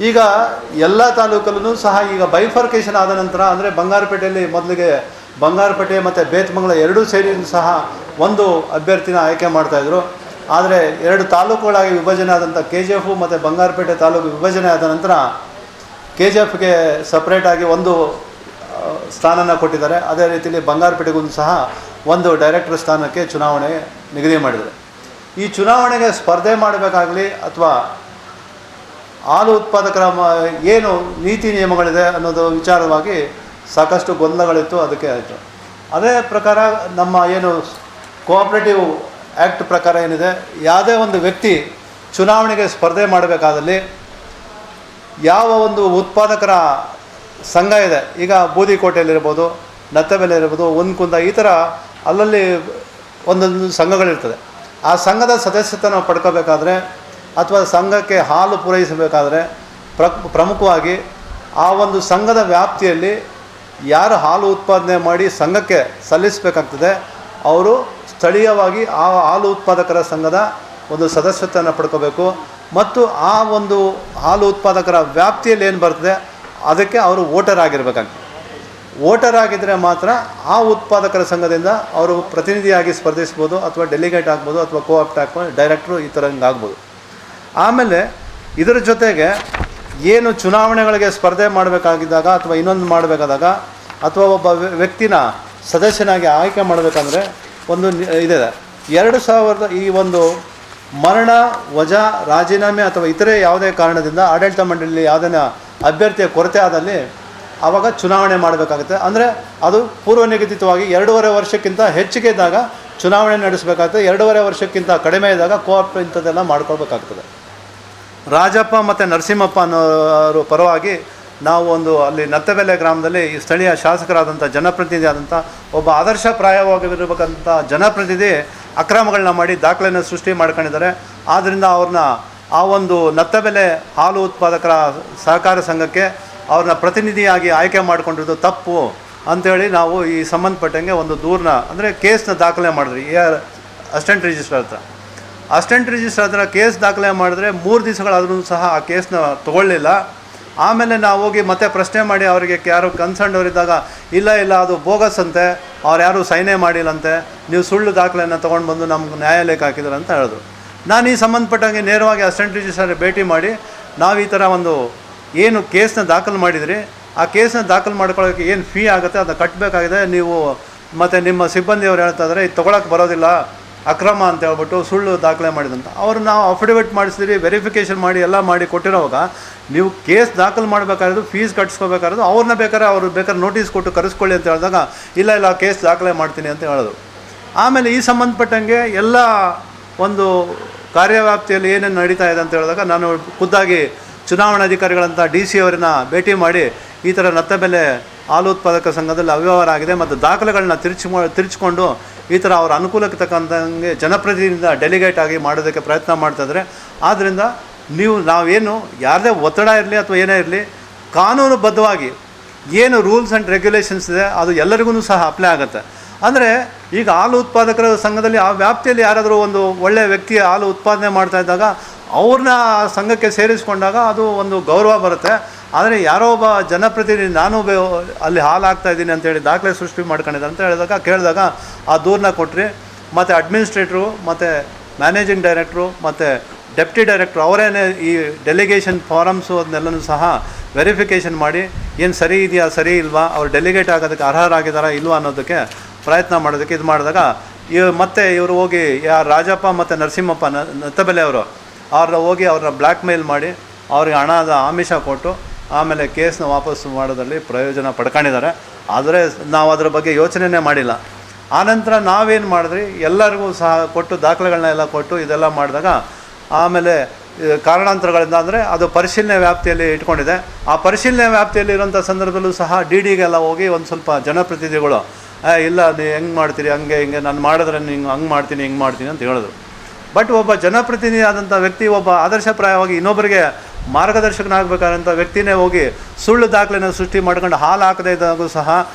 ಈಗ ಎಲ್ಲ ತಾಲೂಕಲ್ಲೂ ಸಹ ಈಗ ಬೈಫರ್ಕೇಷನ್ ಆದ ನಂತರ ಅಂದರೆ ಬಂಗಾರಪೇಟೆಯಲ್ಲಿ ಮೊದಲಿಗೆ ಬಂಗಾರಪೇಟೆ ಮತ್ತು ಬೇತಮಂಗಲ ಎರಡೂ ಸೇರಿ ಸಹ ಒಂದು ಅಭ್ಯರ್ಥಿನ ಆಯ್ಕೆ ಮಾಡ್ತಾಯಿದ್ರು. ಆದರೆ 2 ತಾಲೂಕುಗಳಾಗಿ ವಿಭಜನೆ ಆದಂಥ KGF ಮತ್ತು ಬಂಗಾರಪೇಟೆ ತಾಲೂಕು ವಿಭಜನೆ ಆದ ನಂತರ KGFಗೆ ಸಪ್ರೇಟಾಗಿ ಒಂದು ಸ್ಥಾನನ ಕೊಟ್ಟಿದ್ದಾರೆ. ಅದೇ ರೀತಿಯಲ್ಲಿ ಬಂಗಾರಪೇಟೆಗೂ ಸಹ ಒಂದು ಡೈರೆಕ್ಟರ್ ಸ್ಥಾನಕ್ಕೆ ಚುನಾವಣೆ ನಿಗದಿ ಮಾಡಿದ್ದಾರೆ. ಈ ಚುನಾವಣೆಗೆ ಸ್ಪರ್ಧೆ ಮಾಡಬೇಕಾಗಲಿ ಅಥವಾ ಹಾಲು ಉತ್ಪಾದಕರ ಏನು ನೀತಿ ನಿಯಮಗಳಿದೆ ಅನ್ನೋದು ವಿಚಾರವಾಗಿ ಸಾಕಷ್ಟು ಗೊಂದಲಗಳಿತ್ತು. ಅದಕ್ಕೆ ಆಯಿತು. ಅದೇ ಪ್ರಕಾರ ನಮ್ಮ ಏನು ಕೋಆಪ್ರೇಟಿವ್ ಆ್ಯಕ್ಟ್ ಪ್ರಕಾರ ಏನಿದೆ, ಯಾವುದೇ ಒಂದು ವ್ಯಕ್ತಿ ಚುನಾವಣೆಗೆ ಸ್ಪರ್ಧೆ ಮಾಡಬೇಕಾದಲ್ಲಿ ಯಾವ ಒಂದು ಉತ್ಪಾದಕರ ಸಂಘ ಇದೆ, ಈಗ ಬೂದಿಕೋಟೆಯಲ್ಲಿರ್ಬೋದು, ನತ್ತಬೆಲೆ ಇರ್ಬೋದು, ಒಂದ್ಕುಂದ, ಈ ಥರ ಅಲ್ಲಲ್ಲಿ ಒಂದೊಂದು ಸಂಘಗಳಿರ್ತದೆ. ಆ ಸಂಘದ ಸದಸ್ಯತ್ವನ ಪಡ್ಕೋಬೇಕಾದ್ರೆ ಅಥವಾ ಸಂಘಕ್ಕೆ ಹಾಲು ಪೂರೈಸಬೇಕಾದ್ರೆ ಪ್ರಮುಖವಾಗಿ ಆ ಒಂದು ಸಂಘದ ವ್ಯಾಪ್ತಿಯಲ್ಲಿ ಯಾರು ಹಾಲು ಉತ್ಪಾದನೆ ಮಾಡಿ ಸಂಘಕ್ಕೆ ಸಲ್ಲಿಸಬೇಕಾಗ್ತದೆ ಅವರು ಸ್ಥಳೀಯವಾಗಿ ಆ ಹಾಲು ಉತ್ಪಾದಕರ ಸಂಘದ ಒಂದು ಸದಸ್ಯತ್ವನ ಪಡ್ಕೋಬೇಕು. ಮತ್ತು ಆ ಒಂದು ಹಾಲು ಉತ್ಪಾದಕರ ವ್ಯಾಪ್ತಿಯಲ್ಲಿ ಏನು ಬರ್ತದೆ ಅದಕ್ಕೆ ಅವರು ವೋಟರ್ ಆಗಿರಬೇಕಾಗ್ತದೆ. ವೋಟರ್ ಆಗಿದ್ದರೆ ಮಾತ್ರ ಆ ಉತ್ಪಾದಕರ ಸಂಘದಿಂದ ಅವರು ಪ್ರತಿನಿಧಿಯಾಗಿ ಸ್ಪರ್ಧಿಸ್ಬೋದು, ಅಥವಾ ಡೆಲಿಗೇಟ್ ಆಗ್ಬೋದು, ಅಥವಾ ಕೋಆಪ್ಟ್ ಆಗ್ಬೋದು, ಡೈರೆಕ್ಟ್ರು, ಈ ಥರ ಆಗ್ಬೋದು. ಆಮೇಲೆ ಇದರ ಜೊತೆಗೆ ಏನು ಚುನಾವಣೆಗಳಿಗೆ ಸ್ಪರ್ಧೆ ಮಾಡಬೇಕಾಗಿದ್ದಾಗ ಅಥವಾ ಇನ್ನೊಂದು ಮಾಡಬೇಕಾದಾಗ ಅಥವಾ ಒಬ್ಬ ವ್ಯಕ್ತಿನ ಸದಸ್ಯನಾಗಿ ಆಯ್ಕೆ ಮಾಡಬೇಕಂದ್ರೆ ಒಂದು ಇದೆ. 2000 ಈ ಒಂದು ಮರಣ, ವಜಾ, ರಾಜೀನಾಮೆ ಅಥವಾ ಇತರೆ ಯಾವುದೇ ಕಾರಣದಿಂದ ಆಡಳಿತ ಮಂಡಳಿಯಲ್ಲಿ ಯಾವುದೇ ಅಭ್ಯರ್ಥಿಯ ಕೊರತೆ ಆದಲ್ಲಿ ಆವಾಗ ಚುನಾವಣೆ ಮಾಡಬೇಕಾಗುತ್ತೆ. ಅಂದರೆ ಅದು ಪೂರ್ವ ನಿಗದಿತವಾಗಿ 2.5 ವರ್ಷಕ್ಕಿಂತ ಹೆಚ್ಚಿಗೆ ಇದ್ದಾಗ ಚುನಾವಣೆ ನಡೆಸಬೇಕಾಗ್ತದೆ. 2.5 ವರ್ಷಕ್ಕಿಂತ ಕಡಿಮೆ ಇದ್ದಾಗ ಕೋಆಪ್ ಇಂಥದ್ದೆಲ್ಲ ಮಾಡ್ಕೊಳ್ಬೇಕಾಗ್ತದೆ. ರಾಜಪ್ಪ ಮತ್ತು ನರಸಿಂಹಪ್ಪ ಅನ್ನೋರು ಪರವಾಗಿ ನಾವು ಒಂದು ಅಲ್ಲಿ ನತ್ತಬೆಲೆ ಗ್ರಾಮದಲ್ಲಿ ಈ ಸ್ಥಳೀಯ ಶಾಸಕರಾದಂಥ ಜನಪ್ರತಿನಿಧಿ ಆದಂಥ ಒಬ್ಬ ಆದರ್ಶಪ್ರಾಯವಾಗಿರಬೇಕಂತ ಜನಪ್ರತಿನಿಧಿ ಅಕ್ರಮಗಳನ್ನ ಮಾಡಿ ದಾಖಲೆಯನ್ನು ಸೃಷ್ಟಿ ಮಾಡ್ಕೊಂಡಿದ್ದಾರೆ. ಆದ್ದರಿಂದ ಅವ್ರನ್ನ ಆ ಒಂದು ನತ್ತಬೆಲೆ ಹಾಲು ಉತ್ಪಾದಕರ ಸಹಕಾರ ಸಂಘಕ್ಕೆ ಅವ್ರನ್ನ ಪ್ರತಿನಿಧಿಯಾಗಿ ಆಯ್ಕೆ ಮಾಡಿಕೊಂಡಿರೋದು ತಪ್ಪು ಅಂಥೇಳಿ ನಾವು ಈ ಸಂಬಂಧಪಟ್ಟಂಗೆ ಒಂದು ದೂರನ್ನ ಅಂದರೆ ಕೇಸ್ನ ದಾಖಲೆ ಮಾಡಿದ್ರಿ. ಅಸಿಸ್ಟೆಂಟ್ ರಿಜಿಸ್ಟ್ರಾರ್ ಹತ್ರ ಕೇಸ್ ದಾಖಲೆ ಮಾಡಿದ್ರೆ 3 ದಿವಸಗಳಾದ್ರೂ ಸಹ ಆ ಕೇಸ್ನ ತೊಗೊಳ್ಳಿಲ್ಲ. ಆಮೇಲೆ ನಾವು ಹೋಗಿ ಮತ್ತೆ ಪ್ರಶ್ನೆ ಮಾಡಿ ಅವರಿಗೆ ಯಾರು ಕನ್ಸರ್ನ್ ಅವರಿದ್ದಾಗ ಇಲ್ಲ ಅದು ಬೋಗಸ್ ಅಂತೆ, ಅವ್ರು ಯಾರು ಸೈನೇ ಮಾಡಿಲ್ಲಂತೆ, ನೀವು ಸುಳ್ಳು ದಾಖಲೆಯನ್ನು ತೊಗೊಂಡು ಬಂದು ನಮ್ಗೆ ನ್ಯಾಯಾಲಯಕ್ಕೆ ಹಾಕಿದ್ರು ಅಂತ ಹೇಳಿದ್ರು. ನಾನು ಈ ಸಂಬಂಧಪಟ್ಟಂಗೆ ನೇರವಾಗಿ ಅಸಿಸ್ಟೆಂಟ್ ರಿಜಿಸ್ಟ್ರಾರ್ ಭೇಟಿ ಮಾಡಿ ನಾವು ಈ ಥರ ಒಂದು ಏನು ಕೇಸ್ನ ದಾಖಲು ಮಾಡಿದ್ರಿ, ಆ ಕೇಸ್ನ ದಾಖಲು ಮಾಡ್ಕೊಳ್ಳೋಕ್ಕೆ ಏನು ಫೀ ಆಗುತ್ತೆ ಅದನ್ನ ಕಟ್ಟಬೇಕಾಗಿದೆ ನೀವು, ಮತ್ತು ನಿಮ್ಮ ಸಿಬ್ಬಂದಿಯವ್ರು ಹೇಳ್ತಾ ಇದ್ದಾರೆ ಇದು ತೊಗೊಳಕ್ಕೆ ಬರೋದಿಲ್ಲ, ಅಕ್ರಮ ಅಂತ ಹೇಳ್ಬಿಟ್ಟು ಸುಳ್ಳು ದಾಖಲೆ ಮಾಡಿದಂತ. ಅವರು ನಾವು ಅಫಿಡವಿಟ್ ಮಾಡಿಸಿದ್ರಿ, ವೆರಿಫಿಕೇಷನ್ ಮಾಡಿ ಎಲ್ಲ ಮಾಡಿ ಕೊಟ್ಟಿರೋವಾಗ ನೀವು ಕೇಸ್ ದಾಖಲು ಮಾಡಬೇಕಾದ್ರು ಫೀಸ್ ಕಟ್ಸ್ಕೋಬೇಕಾದ್ರು ಅವ್ರನ್ನ ಬೇಕಾದ್ರೆ ನೋಟಿಸ್ ಕೊಟ್ಟು ಕರೆಸ್ಕೊಳ್ಳಿ ಅಂತ ಹೇಳಿದಾಗ ಇಲ್ಲ ಕೇಸ್ ದಾಖಲೆ ಮಾಡ್ತೀನಿ ಅಂತ ಹೇಳಿದ್ರು. ಆಮೇಲೆ ಈ ಸಂಬಂಧಪಟ್ಟಂಗೆ ಎಲ್ಲ ಒಂದು ಕಾರ್ಯವ್ಯಾಪ್ತಿಯಲ್ಲಿ ಏನೇನು ನಡೀತಾ ಇದೆ ಅಂತ ಹೇಳಿದಾಗ ನಾನು ಖುದ್ದಾಗಿ ಚುನಾವಣಾಧಿಕಾರಿಗಳಂತ DC ಅವರನ್ನ ಭೇಟಿ ಮಾಡಿ ಈ ಥರ ನತ್ತಬೆಲೆ ಹಾಲು ಉತ್ಪಾದಕ ಸಂಘದಲ್ಲಿ ಅವ್ಯವಹಾರ ಆಗಿದೆ ಮತ್ತು ದಾಖಲೆಗಳನ್ನ ತಿರುಚಿಕೊಂಡು ಈ ಥರ ಅವರ ಅನುಕೂಲಕ್ಕೆ ತಕ್ಕಂಥಂಗೆ ಜನಪ್ರತಿನಿಧಿಯಿಂದ ಡೆಲಿಗೇಟ್ ಆಗಿ ಮಾಡೋದಕ್ಕೆ ಪ್ರಯತ್ನ ಮಾಡ್ತಾಯಿದ್ದಾರೆ. ಆದ್ದರಿಂದ ನಾವೇನು ಯಾರದೇ ಒತ್ತಡ ಇರಲಿ ಅಥವಾ ಏನೇ ಇರಲಿ ಕಾನೂನುಬದ್ಧವಾಗಿ ಏನು ರೂಲ್ಸ್ ಆ್ಯಂಡ್ ರೆಗ್ಯುಲೇಷನ್ಸ್ ಇದೆ ಅದು ಎಲ್ಲರಿಗೂ ಸಹ ಅಪ್ಲೈ ಆಗುತ್ತೆ. ಅಂದರೆ ಈಗ ಹಾಲು ಉತ್ಪಾದಕರ ಸಂಘದಲ್ಲಿ ಆ ವ್ಯಾಪ್ತಿಯಲ್ಲಿ ಯಾರಾದರೂ ಒಂದು ಒಳ್ಳೆಯ ವ್ಯಕ್ತಿ ಹಾಲು ಉತ್ಪಾದನೆ ಮಾಡ್ತಾ ಇದ್ದಾಗ ಅವ್ರನ್ನ ಸಂಘಕ್ಕೆ ಸೇರಿಸ್ಕೊಂಡಾಗ ಅದು ಒಂದು ಗೌರವ ಬರುತ್ತೆ. ಆದರೆ ಯಾರೋ ಒಬ್ಬ ಜನಪ್ರತಿನಿಧಿ ನಾನು ಅಲ್ಲಿ ಹಾಲು ಹಾಕ್ತಾಯಿದ್ದೀನಿ ಅಂತೇಳಿ ದಾಖಲೆ ಸೃಷ್ಟಿ ಮಾಡ್ಕೊಂಡಿದ್ದಾರೆ ಅಂತ ಕೇಳಿದಾಗ ಆ ದೂರನ್ನ ಕೊಟ್ಟರೆ ಮತ್ತು ಅಡ್ಮಿನಿಸ್ಟ್ರೇಟ್ರು ಮತ್ತು ಮ್ಯಾನೇಜಿಂಗ್ ಡೈರೆಕ್ಟ್ರು ಮತ್ತು ಡೆಪ್ಟಿ ಡೈರೆಕ್ಟ್ರು ಅವರೇನೇ ಈ ಡೆಲಿಗೇಷನ್ ಫಾರಮ್ಸು ಅದನ್ನೆಲ್ಲನೂ ಸಹ ವೆರಿಫಿಕೇಷನ್ ಮಾಡಿ ಏನು ಸರಿ ಇದೆಯಾ ಸರಿ ಇಲ್ವಾ, ಅವ್ರು ಡೆಲಿಗೇಟ್ ಆಗೋದಕ್ಕೆ ಅರ್ಹರಾಗಿದ್ದಾರಾ ಇಲ್ವಾ ಅನ್ನೋದಕ್ಕೆ ಪ್ರಯತ್ನ ಮಾಡೋದಕ್ಕೆ ಇದು ಮಾಡಿದಾಗ ಮತ್ತೆ ಇವರು ಹೋಗಿ ರಾಜಪ್ಪ ಮತ್ತು ನರಸಿಂಹಪ್ಪ ನತ್ತಬೆಲೆ ಅವ್ರನ್ನ ಹೋಗಿ ಅವ್ರನ್ನ ಬ್ಲ್ಯಾಕ್ ಮೇಲ್ ಮಾಡಿ ಅವ್ರಿಗೆ ಹಣದ ಆಮಿಷ ಕೊಟ್ಟು ಆಮೇಲೆ ಕೇಸ್ನ ವಾಪಸ್ಸು ಮಾಡೋದ್ರಲ್ಲಿ ಪ್ರಯೋಜನ ಪಡ್ಕೊಂಡಿದ್ದಾರೆ. ಆದರೆ ನಾವು ಅದರ ಬಗ್ಗೆ ಯೋಚನೆಯೇ ಮಾಡಿಲ್ಲ. ಆನಂತರ ನಾವೇನು ಮಾಡಿದ್ರಿ ಎಲ್ಲರಿಗೂ ಸಹ ಕೊಟ್ಟು ದಾಖಲೆಗಳನ್ನ ಎಲ್ಲ ಕೊಟ್ಟು ಇದೆಲ್ಲ ಮಾಡಿದಾಗ ಆಮೇಲೆ ಕಾರಣಾಂತರಗಳಿಂದ ಅಂದರೆ ಅದು ಪರಿಶೀಲನೆ ವ್ಯಾಪ್ತಿಯಲ್ಲಿ ಇಟ್ಕೊಂಡಿದೆ. ಆ ಪರಿಶೀಲನೆ ವ್ಯಾಪ್ತಿಯಲ್ಲಿ ಇರೋಂಥ ಸಂದರ್ಭದಲ್ಲೂ ಸಹ DDಗೆಲ್ಲ ಹೋಗಿ ಒಂದು ಸ್ವಲ್ಪ ಜನಪ್ರತಿನಿಧಿಗಳು ಇಲ್ಲ ನೀವು ಹೆಂಗೆ ಮಾಡ್ತೀರಿ ಹಿಂಗೆ ನಾನು ಮಾಡಿದ್ರೆ ನೀವು ಹಂಗೆ ಮಾಡ್ತೀನಿ ಹಿಂಗೆ ಮಾಡ್ತೀನಿ ಅಂತ ಹೇಳಿದ್ರು. ಬಟ್ ಒಬ್ಬ ಜನಪ್ರತಿನಿಧಿ ಆದಂಥ ವ್ಯಕ್ತಿ ಒಬ್ಬ ಆದರ್ಶಪ್ರಾಯವಾಗಿ ಇನ್ನೊಬ್ಬರಿಗೆ ಮಾರ್ಗದರ್ಶಕನಾಗಬೇಕಾದಂಥ ವ್ಯಕ್ತಿನೇ ಹೋಗಿ ಸುಳ್ಳು ದಾಖಲೆನ ಸೃಷ್ಟಿ ಮಾಡ್ಕೊಂಡು ಹಾಲು ಹಾಕದೇ ಇದ್ದಾಗೂ ಸಹ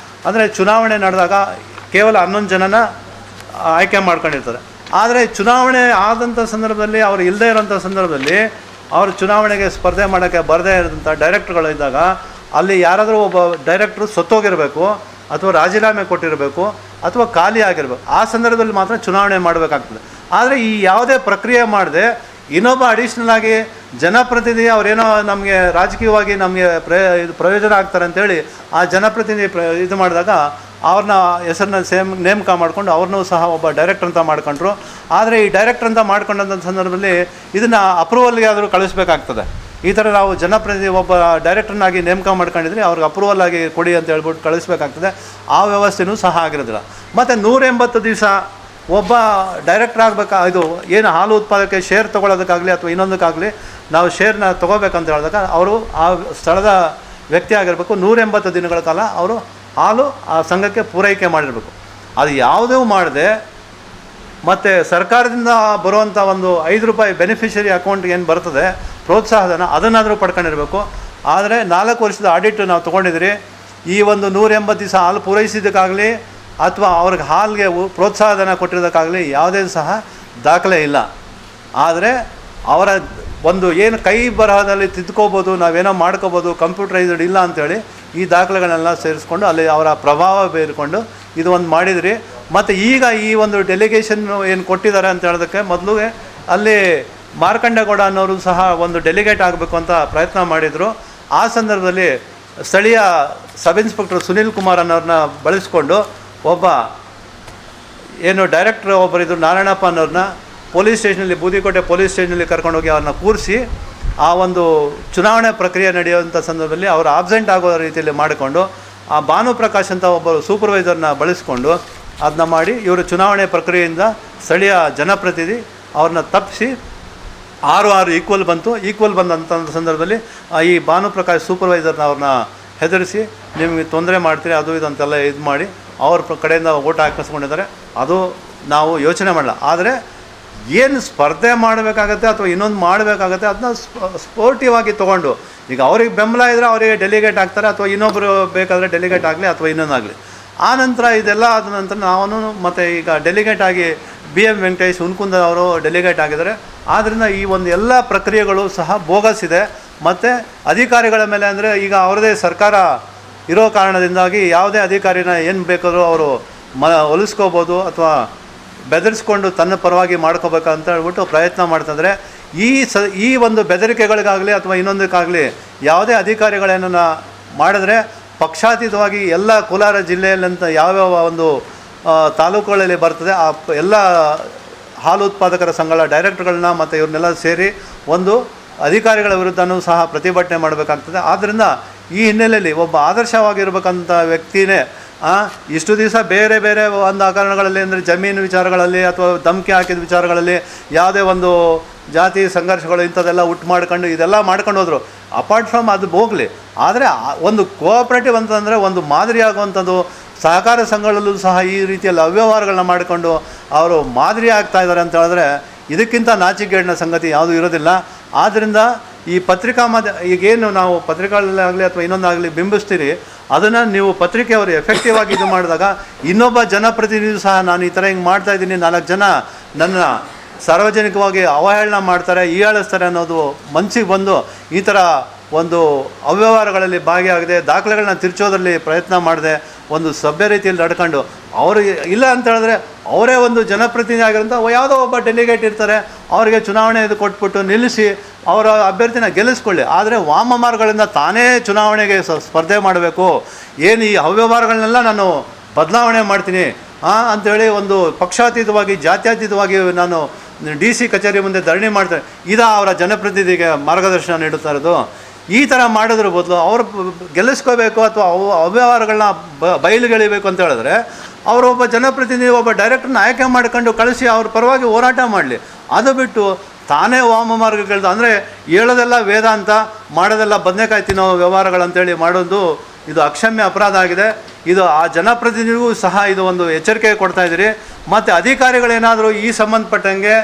ಅಂದರೆ ಚುನಾವಣೆ ನಡೆದಾಗ ಕೇವಲ 11 ಜನನ ಆಯ್ಕೆ ಮಾಡ್ಕೊಂಡಿರ್ತಾರೆ. ಆದರೆ ಚುನಾವಣೆ ಆದಂಥ ಸಂದರ್ಭದಲ್ಲಿ ಅವರು ಇಲ್ಲದೇ ಇರೋಂಥ ಸಂದರ್ಭದಲ್ಲಿ ಅವರು ಚುನಾವಣೆಗೆ ಸ್ಪರ್ಧೆ ಮಾಡೋಕ್ಕೆ ಬರದೇ ಇರೋಂಥ ಡೈರೆಕ್ಟ್ರುಗಳು ಇದ್ದಾಗ ಅಲ್ಲಿ ಯಾರಾದರೂ ಒಬ್ಬ ಡೈರೆಕ್ಟ್ರು ಸತ್ತೋಗಿರಬೇಕು ಅಥವಾ ರಾಜೀನಾಮೆ ಕೊಟ್ಟಿರಬೇಕು ಅಥವಾ ಖಾಲಿ ಆಗಿರಬೇಕು. ಆ ಸಂದರ್ಭದಲ್ಲಿ ಮಾತ್ರ ಚುನಾವಣೆ ಮಾಡಬೇಕಾಗ್ತದೆ. ಆದರೆ ಈ ಯಾವುದೇ ಪ್ರಕ್ರಿಯೆ ಮಾಡದೆ ಇನ್ನೊಬ್ಬ ಅಡಿಷ್ನಲ್ ಆಗಿ ಜನಪ್ರತಿನಿಧಿ ಅವರೇನೋ ನಮಗೆ ರಾಜಕೀಯವಾಗಿ ನಮಗೆ ಪ್ರಯೋಜನ ಆಗ್ತಾರೆ ಅಂತೇಳಿ ಆ ಜನಪ್ರತಿನಿಧಿ ಇದು ಮಾಡಿದಾಗ ಅವ್ರನ್ನ ಹೆಸರನ್ನ ನೇಮಕ ಮಾಡಿಕೊಂಡು ಅವ್ರನ್ನೂ ಸಹ ಒಬ್ಬ ಡೈರೆಕ್ಟರ್ ಅಂತ ಮಾಡ್ಕೊಂಡ್ರು. ಆದರೆ ಈ ಡೈರೆಕ್ಟರ್ ಅಂತ ಮಾಡ್ಕೊಂಡಂಥ ಸಂದರ್ಭದಲ್ಲಿ ಇದನ್ನು ಅಪ್ರೂವಲ್ಗೆ ಆದರೂ ಕಳಿಸ್ಬೇಕಾಗ್ತದೆ. ಈ ಥರ ನಾವು ಜನಪ್ರತಿನಿಧಿ ಒಬ್ಬ ಡೈರೆಕ್ಟರ್ನಾಗಿ ನೇಮಕ ಮಾಡ್ಕೊಂಡಿದ್ರೆ ಅವ್ರಿಗೆ ಅಪ್ರೂವಲ್ ಆಗಿ ಕೊಡಿ ಅಂತ ಹೇಳ್ಬಿಟ್ಟು ಕಳಿಸ್ಬೇಕಾಗ್ತದೆ. ಆ ವ್ಯವಸ್ಥೆಯೂ ಸಹ ಆಗಿರೋದಿಲ್ಲ. ಮತ್ತು 180 ದಿವಸ ಒಬ್ಬ ಡೈರೆಕ್ಟರ್ ಇದು ಏನು ಹಾಲು ಉತ್ಪಾದಕ್ಕೆ ಶೇರ್ ತೊಗೊಳೋದಕ್ಕಾಗಲಿ ಅಥವಾ ಇನ್ನೊಂದಕ್ಕಾಗಲಿ ನಾವು ಶೇರ್ನ ತೊಗೋಬೇಕಂತ ಹೇಳಿದಾಗ ಅವರು ಆ ಸ್ಥಳದ ವ್ಯಕ್ತಿ ಆಗಿರಬೇಕು. 180 ದಿನಗಳ ಕಾಲ ಅವರು ಹಾಲು ಆ ಸಂಘಕ್ಕೆ ಪೂರೈಕೆ ಮಾಡಿರಬೇಕು. ಅದು ಯಾವುದೂ ಮಾಡದೆ ಮತ್ತು ಸರ್ಕಾರದಿಂದ ಬರುವಂಥ ಒಂದು ₹5 ಬೆನಿಫಿಷರಿ ಅಕೌಂಟ್ಗೆ ಏನು ಬರ್ತದೆ ಪ್ರೋತ್ಸಾಹಧನ, ಅದನ್ನಾದರೂ ಪಡ್ಕೊಂಡಿರಬೇಕು. ಆದರೆ 4 ವರ್ಷದ ಆಡಿಟ್ ನಾವು ತೊಗೊಂಡಿದ್ರಿ. ಈ ಒಂದು 180 ದಿವಸ ಹಾಲು ಪೂರೈಸಿದ್ದಕ್ಕಾಗಲಿ ಅಥವಾ ಅವ್ರಿಗೆ ಹಾಲಿಗೆ ಪ್ರೋತ್ಸಾಹಧನ ಕೊಟ್ಟಿರೋದಕ್ಕಾಗಲಿ ಯಾವುದೇ ಸಹ ದಾಖಲೆ ಇಲ್ಲ. ಆದರೆ ಅವರ ಒಂದು ಏನು ಕೈ ಬರಹದಲ್ಲಿ ತಿದ್ಕೋಬೋದು, ನಾವೇನೋ ಮಾಡ್ಕೋಬೋದು, ಕಂಪ್ಯೂಟರೈಸ್ಡ್ ಇಲ್ಲ ಅಂಥೇಳಿ ಈ ದಾಖಲೆಗಳನ್ನೆಲ್ಲ ಸೇರಿಸ್ಕೊಂಡು ಅಲ್ಲಿ ಅವರ ಪ್ರಭಾವ ಬೀರಿಕೊಂಡು ಇದು ಒಂದು ಮಾಡಿದ್ರಿ. ಮತ್ತು ಈಗ ಈ ಒಂದು ಡೆಲಿಗೇಷನ್ ಏನು ಕೊಟ್ಟಿದ್ದಾರೆ ಅಂತ ಹೇಳೋದಕ್ಕೆ ಮೊದಲು ಅಲ್ಲಿ ಮಾರ್ಕಂಡೇಗೌಡ ಅನ್ನೋರು ಸಹ ಒಂದು ಡೆಲಿಗೇಟ್ ಆಗಬೇಕು ಅಂತ ಪ್ರಯತ್ನ ಮಾಡಿದರು. ಆ ಸಂದರ್ಭದಲ್ಲಿ ಸ್ಥಳೀಯ ಸಬ್ ಇನ್ಸ್ಪೆಕ್ಟರ್ ಸುನೀಲ್ ಕುಮಾರ್ ಅನ್ನೋರನ್ನ ಬಳಸಿಕೊಂಡು ಒಬ್ಬ ಏನು ಡೈರೆಕ್ಟ್ರ್ ಒಬ್ಬರಿದ್ರು ನಾರಾಯಣಪ್ಪ ಅನ್ನೋರನ್ನ ಪೊಲೀಸ್ ಸ್ಟೇಷನಲ್ಲಿ ಬೂದಿಕೋಟೆ ಪೊಲೀಸ್ ಸ್ಟೇಷನಲ್ಲಿ ಕರ್ಕೊಂಡೋಗಿ ಅವ್ರನ್ನ ಕೂರಿಸಿ ಆ ಒಂದು ಚುನಾವಣೆ ಪ್ರಕ್ರಿಯೆ ನಡೆಯುವಂಥ ಸಂದರ್ಭದಲ್ಲಿ ಅವರು ಆಬ್ಸೆಂಟ್ ಆಗೋ ರೀತಿಯಲ್ಲಿ ಮಾಡಿಕೊಂಡು ಆ ಭಾನುಪ್ರಕಾಶ್ ಅಂತ ಒಬ್ಬರು ಸೂಪರ್ವೈಸರ್ನ ಬಳಸಿಕೊಂಡು ಅದನ್ನ ಮಾಡಿ ಇವರು ಚುನಾವಣೆ ಪ್ರಕ್ರಿಯೆಯಿಂದ ಸ್ಥಳೀಯ ಜನಪ್ರತಿನಿಧಿ ಅವ್ರನ್ನ ತಪ್ಪಿಸಿ 6 ಈಕ್ವಲ್ ಬಂದಂಥ ಸಂದರ್ಭದಲ್ಲಿ ಈ ಭಾನುಪ್ರಕಾಶ್ ಸೂಪರ್ವೈಸರ್ನ ಅವ್ರನ್ನ ಹೆದರಿಸಿ ನಿಮಗೆ ತೊಂದರೆ ಮಾಡ್ತೀರಿ ಅದು ಇದು ಅಂತೆಲ್ಲ ಇದು ಮಾಡಿ ಅವ್ರ ಕಡೆಯಿಂದ ಓಟ್ ಹಾಕಿಸ್ಕೊಂಡಿದ್ದಾರೆ. ಅದು ನಾವು ಯೋಚನೆ ಮಾಡಲ್ಲ. ಆದರೆ ಏನು ಸ್ಪರ್ಧೆ ಮಾಡಬೇಕಾಗತ್ತೆ ಅಥವಾ ಇನ್ನೊಂದು ಮಾಡಬೇಕಾಗತ್ತೆ ಅದನ್ನ ಸ್ಪೋರ್ಟಿವ್ ಆಗಿ ತೊಗೊಂಡು ಈಗ ಅವ್ರಿಗೆ ಬೆಂಬಲ ಇದ್ದರೆ ಅವರಿಗೆ ಡೆಲಿಗೇಟ್ ಆಗ್ತಾರೆ ಅಥವಾ ಇನ್ನೊಬ್ಬರು ಬೇಕಾದರೆ ಡೆಲಿಗೇಟ್ ಆಗಲಿ ಅಥವಾ ಇನ್ನೊಂದಾಗಲಿ. ಆ ನಂತರ ಇದೆಲ್ಲ ಆದ ನಂತರ ನಾನು ಮತ್ತು ಈಗ ಡೆಲಿಗೇಟ್ ಆಗಿ BM ವೆಂಕಟೇಶ್ ಹುನ್ಕುಂದ ಅವರು ಡೆಲಿಗೇಟ್ ಆಗಿದ್ದಾರೆ. ಆದ್ದರಿಂದ ಈ ಒಂದು ಎಲ್ಲ ಪ್ರಕ್ರಿಯೆಗಳು ಸಹ ಬೋಗಸ್ ಇದೆ. ಮತ್ತು ಅಧಿಕಾರಿಗಳ ಮೇಲೆ ಅಂದರೆ ಈಗ ಅವರದೇ ಸರ್ಕಾರ ಇರೋ ಕಾರಣದಿಂದಾಗಿ ಯಾವುದೇ ಅಧಿಕಾರಿನ ಏನು ಬೇಕಾದರೂ ಅವರು ಹೊಲಿಸ್ಕೋಬೋದು ಅಥವಾ ಬೆದರಿಸ್ಕೊಂಡು ತನ್ನ ಪರವಾಗಿ ಮಾಡ್ಕೋಬೇಕಂತ ಹೇಳ್ಬಿಟ್ಟು ಪ್ರಯತ್ನ ಮಾಡ್ತಿದ್ರೆ ಈ ಒಂದು ಬೆದರಿಕೆಗಳಿಗಾಗಲಿ ಅಥವಾ ಇನ್ನೊಂದಕ್ಕಾಗಲಿ ಯಾವುದೇ ಅಧಿಕಾರಿಗಳೇನನ್ನ ಮಾಡಿದ್ರೆ ಪಕ್ಷಾತೀತವಾಗಿ ಎಲ್ಲ ಕೋಲಾರ ಜಿಲ್ಲೆಯಲ್ಲಂತ ಯಾವ್ಯಾವ ಒಂದು ತಾಲೂಕುಗಳಲ್ಲಿ ಬರ್ತದೆ ಆ ಎಲ್ಲ ಹಾಲು ಉತ್ಪಾದಕರ ಸಂಘಗಳ ಡೈರೆಕ್ಟರ್ಗಳನ್ನ ಮತ್ತು ಇವ್ರನ್ನೆಲ್ಲ ಸೇರಿ ಒಂದು ಅಧಿಕಾರಿಗಳ ವಿರುದ್ಧವೂ ಸಹ ಪ್ರತಿಭಟನೆ ಮಾಡಬೇಕಾಗ್ತದೆ. ಆದ್ದರಿಂದ ಈ ಹಿನ್ನೆಲೆಯಲ್ಲಿ ಒಬ್ಬ ಆದರ್ಶವಾಗಿರ್ಬೇಕಂತ ವ್ಯಕ್ತಿನೇ ಇಷ್ಟು ದಿವಸ ಬೇರೆ ಬೇರೆ ಒಂದು ಕಾರಣಗಳಲ್ಲಿ ಅಂದರೆ ಜಮೀನು ವಿಚಾರಗಳಲ್ಲಿ ಅಥವಾ ಧಮಕಿ ಹಾಕಿದ ವಿಚಾರಗಳಲ್ಲಿ ಯಾವುದೇ ಒಂದು ಜಾತಿ ಸಂಘರ್ಷಗಳು ಇಂಥದ್ದೆಲ್ಲ ಮಾಡ್ಕೊಂಡು ಇದೆಲ್ಲ ಮಾಡ್ಕೊಂಡು ಹೋದರು. ಅಪಾರ್ಟ್ ಫ್ರಮ್ ಅದು ಹೋಗಲಿ, ಆದರೆ ಒಂದು ಕೋಆಪ್ರೇಟಿವ್ ಅಂತಂದರೆ ಒಂದು ಮಾದರಿ ಆಗುವಂಥದ್ದು ಸಹಕಾರ ಸಂಘಗಳಲ್ಲೂ ಸಹ ಈ ರೀತಿಯಲ್ಲಿ ಅವ್ಯವಹಾರಗಳನ್ನ ಮಾಡಿಕೊಂಡು ಅವರು ಮಾದರಿ ಆಗ್ತಾ ಇದ್ದಾರೆ ಅಂತ ಹೇಳಿದ್ರೆ ಇದಕ್ಕಿಂತ ನಾಚಿಕೆಗೇಡಿನ ಸಂಗತಿ ಯಾವುದೂ ಇರೋದಿಲ್ಲ. ಆದ್ದರಿಂದ ಈ ಪತ್ರಿಕಾ ಈಗೇನು ನಾವು ಪತ್ರಿಕೆಗಳಲ್ಲಾಗಲಿ ಅಥವಾ ಇನ್ನೊಂದಾಗಲಿ ಬಿಂಬಿಸ್ತೀರಿ ಅದನ್ನು ನೀವು ಪತ್ರಿಕೆಯವರು ಎಫೆಕ್ಟಿವ್ ಆಗಿ ಇದು ಮಾಡಿದಾಗ ಇನ್ನೊಬ್ಬ ಜನಪ್ರತಿನಿಧಿ ಸಹ ನಾನು ಈ ಥರ ಹಿಂಗೆ ಮಾಡ್ತಾಯಿದ್ದೀನಿ 4 ಜನ ನನ್ನ ಸಾರ್ವಜನಿಕವಾಗಿ ಅವಹೇಳನ ಮಾಡ್ತಾರೆ ಹೀಯಾಳಿಸ್ತಾರೆ ಅನ್ನೋದು ಮನಸ್ಸಿಗೆ ಬಂದು ಈ ಥರ ಒಂದು ಅವ್ಯವಹಾರಗಳಲ್ಲಿ ಭಾಗಿಯಾಗದೆ ದಾಖಲೆಗಳನ್ನ ತಿರ್ಚೋದ್ರಲ್ಲಿ ಪ್ರಯತ್ನ ಮಾಡಿದೆ ಒಂದು ಸಭ್ಯ ರೀತಿಯಲ್ಲಿ ನಡ್ಕೊಂಡು ಅವರು ಇಲ್ಲ ಅಂತ ಹೇಳಿದ್ರೆ ಅವರೇ ಒಂದು ಜನಪ್ರತಿನಿಧಿ ಆಗಿರೋಂಥ ಯಾವುದೋ ಒಬ್ಬ ಡೆಲಿಗೇಟ್ ಇರ್ತಾರೆ ಅವರಿಗೆ ಚುನಾವಣೆ ಇದು ಕೊಟ್ಬಿಟ್ಟು ನಿಲ್ಲಿಸಿ ಅವರ ಅಭ್ಯರ್ಥಿನ ಗೆಲ್ಲಿಸ್ಕೊಳ್ಳಿ. ಆದರೆ ವಾಮಮಾರ್ಗಗಳಿಂದ ತಾನೇ ಚುನಾವಣೆಗೆ ಸ್ಪರ್ಧೆ ಮಾಡಬೇಕು, ಏನು ಈ ಅವ್ಯವಹಾರಗಳನ್ನೆಲ್ಲ ನಾನು ಬದಲಾವಣೆ ಮಾಡ್ತೀನಿ ಅಂಥೇಳಿ ಒಂದು ಪಕ್ಷಾತೀತವಾಗಿ ಜಾತ್ಯತೀತವಾಗಿ ನಾನು DC ಕಚೇರಿ ಮುಂದೆ ಧರಣಿ ಮಾಡ್ತಾರೆ. ಅವರ ಜನಪ್ರತಿನಿಧಿಗೆ ಮಾರ್ಗದರ್ಶನ ನೀಡುತ್ತಾ ಇರೋದು. ಈ ಥರ ಮಾಡೋದ್ರ ಬದಲು ಅವರು ಗೆಲ್ಲಿಸ್ಕೋಬೇಕು ಅಥವಾ ಅವ್ಯವಹಾರಗಳನ್ನ ಬಯಲುಗೆಳಿಬೇಕು ಅಂತ ಹೇಳಿದ್ರೆ ಅವರು ಒಬ್ಬ ಜನಪ್ರತಿನಿಧಿ ಒಬ್ಬ ಡೈರೆಕ್ಟರ್ನ ಆಯ್ಕೆ ಮಾಡ್ಕೊಂಡು ಕಳಿಸಿ ಅವ್ರ ಪರವಾಗಿ ಹೋರಾಟ ಮಾಡಲಿ. ಅದು ಬಿಟ್ಟು ತಾನೇ ವಾಮ ಮಾರ್ಗಗಳದ್ದು ಅಂದರೆ ಹೇಳೋದೆಲ್ಲ ವೇದಾಂತ ಮಾಡೋದೆಲ್ಲ ಬದನೆಕಾಯಿ ತಿನ್ನೋ ವ್ಯವಹಾರಗಳಂತೇಳಿ ಮಾಡೋದು ಇದು ಅಕ್ಷಮ್ಯ ಅಪರಾಧ ಆಗಿದೆ. ಇದು ಆ ಜನಪ್ರತಿನಿಧಿಗೂ ಸಹ ಇದು ಒಂದು ಎಚ್ಚರಿಕೆ ಕೊಡ್ತಾಯಿದ್ದೀರಿ. ಮತ್ತು ಅಧಿಕಾರಿಗಳೇನಾದರೂ ಈ ಸಂಬಂಧಪಟ್ಟಂಗೆ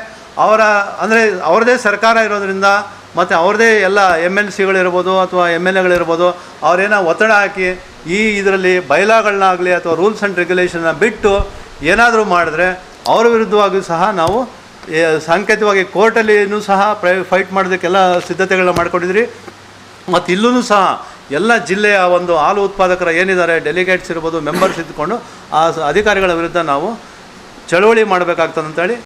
ಅಂದರೆ ಅವ್ರದ್ದೇ ಸರ್ಕಾರ ಇರೋದರಿಂದ ಮತ್ತು ಅವ್ರದ್ದೇ ಎಲ್ಲ MLCಗಳಿರ್ಬೋದು ಅಥವಾ MLAಗಳಿರ್ಬೋದು ಅವರೇನೋ ಒತ್ತಡ ಹಾಕಿ ಇದರಲ್ಲಿ ಬೈಲಾಗಳನ್ನಾಗಲಿ ಅಥವಾ ರೂಲ್ಸ್ ಆ್ಯಂಡ್ ರೆಗ್ಯುಲೇಷನ್ನ ಬಿಟ್ಟು ಏನಾದರೂ ಮಾಡಿದ್ರೆ ಅವ್ರ ವಿರುದ್ಧವಾಗಿಯೂ ಸಹ ನಾವು ಸಾಂಕೇತಿಕವಾಗಿ ಕೋರ್ಟಲ್ಲಿನೂ ಸಹ ಫೈಟ್ ಮಾಡೋದಕ್ಕೆಲ್ಲ ಸಿದ್ಧತೆಗಳನ್ನ ಮಾಡ್ಕೊಂಡಿದ್ರಿ. ಮತ್ತು ಇಲ್ಲೂ ಸಹ ಎಲ್ಲ ಜಿಲ್ಲೆಯ ಒಂದು ಹಾಲು ಉತ್ಪಾದಕರ ಏನಿದ್ದಾರೆ ಡೆಲಿಗೇಟ್ಸ್ ಇರ್ಬೋದು, ಮೆಂಬರ್ಸ್ ಇದ್ದುಕೊಂಡು ಆ ಅಧಿಕಾರಿಗಳ ವಿರುದ್ಧ ನಾವು ಚಳವಳಿ ಮಾಡಬೇಕಾಗ್ತದೆ ಅಂತೇಳಿ